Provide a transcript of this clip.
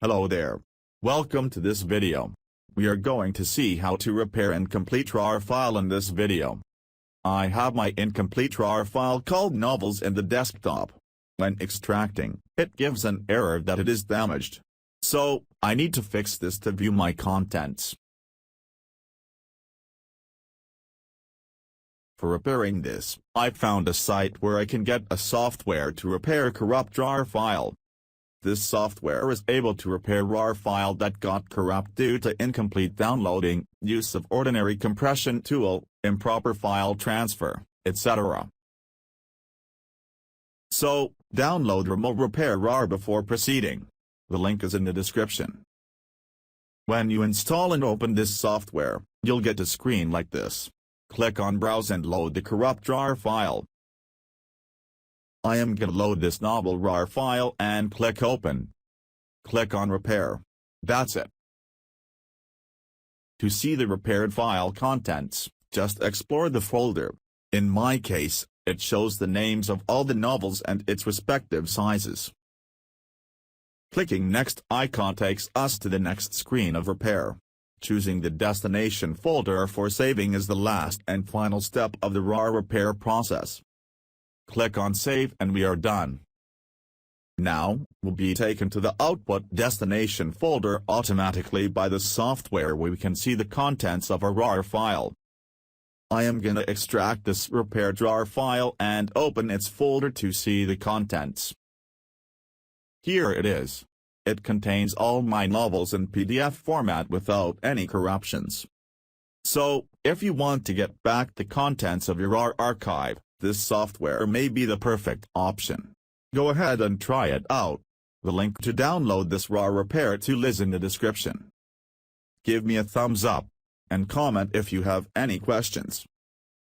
Hello there. Welcome to this video. We are going to see how to repair incomplete RAR file in this video. I have my incomplete RAR file called novels in the desktop. When extracting, it gives an error that it is damaged. So, I need to fix this to view my contents. For repairing this, I found a site where I can get a software to repair corrupt RAR file. This software is able to repair RAR file that got corrupt due to incomplete downloading, use of ordinary compression tool, improper file transfer, etc. So, download Remo Repair RAR before proceeding. The link is in the description. When you install and open this software, you'll get a screen like this. Click on Browse and load the corrupt RAR file. I am gonna load this novel RAR file and click Open. Click on Repair. That's it. To see the repaired file contents, just explore the folder. In my case, it shows the names of all the novels and its respective sizes. Clicking Next icon takes us to the next screen of repair. Choosing the destination folder for saving is the last and final step of the RAR repair process. Click on Save and we are done. Now, we'll be taken to the output destination folder automatically by the software where we can see the contents of our RAR file. I am gonna extract this repaired RAR file and open its folder to see the contents. Here it is. It contains all my novels in PDF format without any corruptions. So, if you want to get back the contents of your RAR archive, this software may be the perfect option. Go ahead and try it out. The link to download this RAR repair tool is in the description. Give me a thumbs up, and comment if you have any questions.